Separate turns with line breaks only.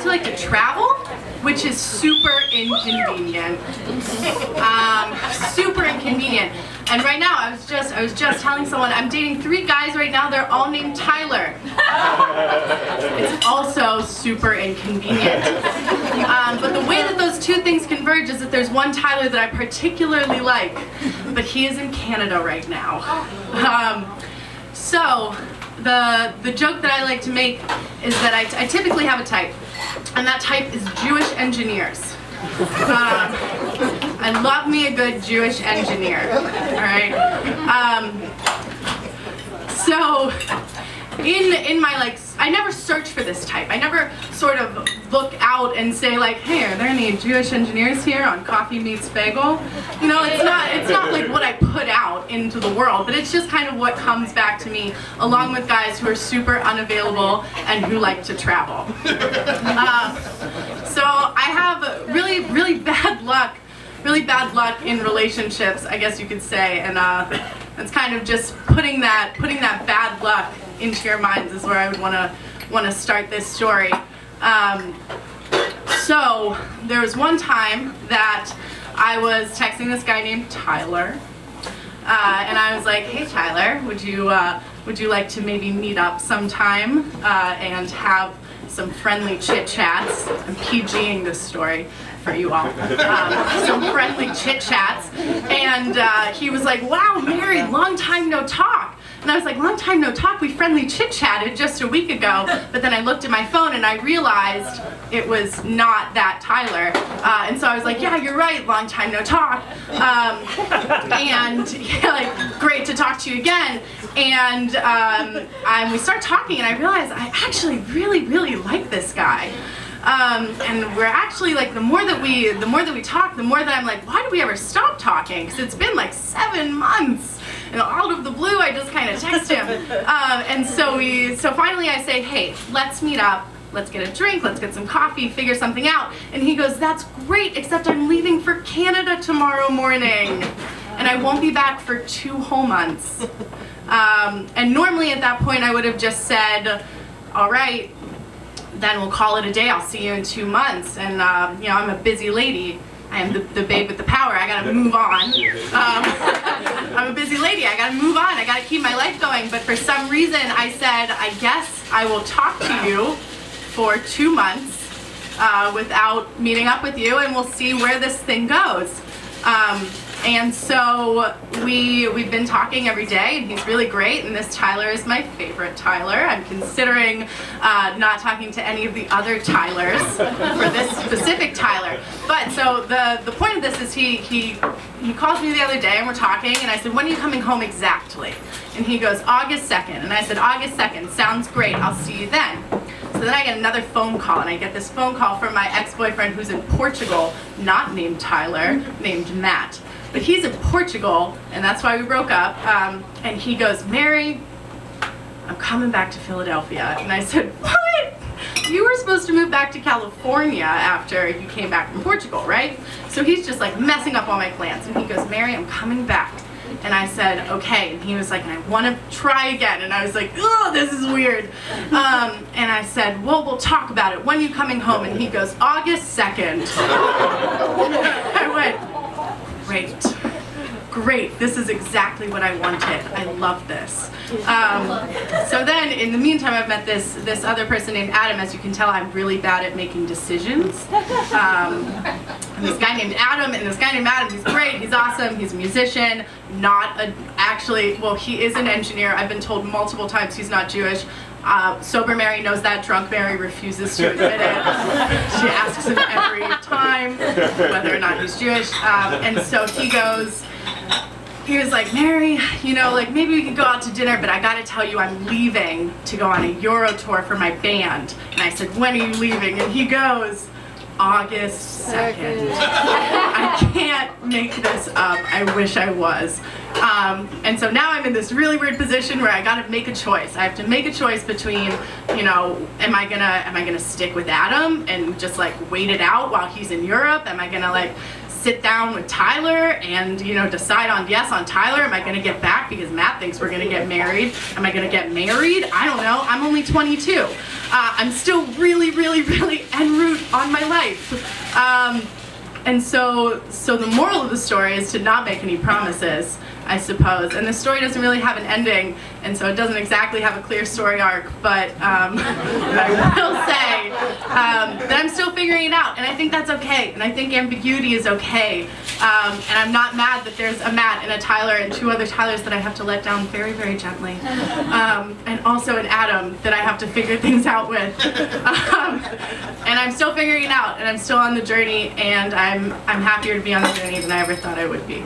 like to travel, which is super inconvenient. Super inconvenient. And right now, I was just telling someone I'm dating 3 guys right now. They're all named Tyler. It's also super inconvenient. But the way that those 2 things converge is that there's one Tyler that I particularly like, but he is in Canada right now. So the joke that I like to make is that I typically have a type, and that type is Jewish engineers. I love me a good Jewish engineer, all right? So in my, like, I never search for this type. I never sort of look out and say, like, hey, are there any Jewish engineers here on Coffee Meets Bagel? You know, it's not like what I put out into the world, but it's just kind of what comes back to me, along with guys who are super unavailable and who like to travel. So I have really bad luck in relationships, I guess you could say, and it's kind of just putting that bad luck into your minds is where I would want to start this story. So there was one time that I was texting this guy named Tyler, and I was like, hey Tyler, would you like to maybe meet up sometime and have some friendly chit chats? I'm PGing this story for you all. Some friendly chit chats, and he was like, wow, Mary, long time no talk. And I was like, long time no talk, we friendly chit-chatted just a week ago. But then I looked at my phone and I realized it was not that Tyler. And so I was like, yeah, you're right, long time no talk. And yeah, like, great to talk to you again. And we start talking and I realized I actually really like this guy. And we're actually, like, the more that we talk, the more that I'm like, why do we ever stop talking? Because it's been like 7 months. And out of the blue, I just kind of text him. And so finally I say, hey, let's meet up. Let's get a drink. Let's get some coffee, figure something out. And he goes, that's great, except I'm leaving for Canada tomorrow morning. And I won't be back for 2 whole months. And normally at that point, I would have just said, all right, then we'll call it a day. I'll see you in 2 months. And, you know, I'm a busy lady. I am the babe with the power. I gotta move on. I'm a busy lady. I gotta move on. I gotta keep my life going. But for some reason, I said, I guess I will talk to you for 2 months without meeting up with you, and we'll see where this thing goes. And so we've been talking every day, and he's really great, and this Tyler is my favorite Tyler. I'm considering not talking to any of the other Tylers for this specific Tyler. But so the point of this is he calls me the other day, and we're talking, and I said, when are you coming home exactly? And he goes, August 2nd. And I said, August 2nd, sounds great, I'll see you then. So then I get another phone call, and I get this phone call from my ex-boyfriend who's in Portugal, not named Tyler, named Matt. But he's in Portugal, and that's why we broke up. And he goes, Mary, I'm coming back to Philadelphia. And I said, what? You were supposed to move back to California after you came back from Portugal, right? So he's just like messing up all my plans. And he goes, Mary, I'm coming back. And I said, okay. And he was like, and I want to try again. And I was like, oh, this is weird. And I said, well, we'll talk about it. When are you coming home? And he goes, August 2nd. I went, great, this is exactly what I wanted. I love this. So then, in the meantime, I've met this other person named Adam. As you can tell, I'm really bad at making decisions. And this guy named Adam, he's great, he's awesome, he's a musician, well, he is an engineer. I've been told multiple times he's not Jewish. Sober Mary knows that, drunk Mary refuses to admit it. She asks him every time whether or not he's Jewish. And so he was like, Mary, you know, like, maybe we could go out to dinner, but I gotta tell you, I'm leaving to go on a Euro tour for my band. And I said, when are you leaving? And he goes, August 2nd. I can't make this up. I wish I was. And so now I'm in this really weird position where I gotta make a choice. I have to make a choice between, you know, am I gonna stick with Adam and just like wait it out while he's in Europe? Am I gonna like sit down with Tyler and, you know, decide on yes on Tyler. Am I going to get back because Matt thinks we're going to get married? Am I going to get married? I don't know. I'm only 22. I'm still really, really, really en route on my life. And so the moral of the story is to not make any promises, I suppose. And the story doesn't really have an ending, and so it doesn't exactly have a clear story arc, but I will say that I'm still figuring it out, and I think that's okay, and I think ambiguity is okay. And I'm not mad that there's a Matt and a Tyler and 2 other Tylers that I have to let down very, very gently. And also an Adam that I have to figure things out with. And I'm still figuring it out, and I'm still on the journey, and I'm happier to be on the journey than I ever thought I would be.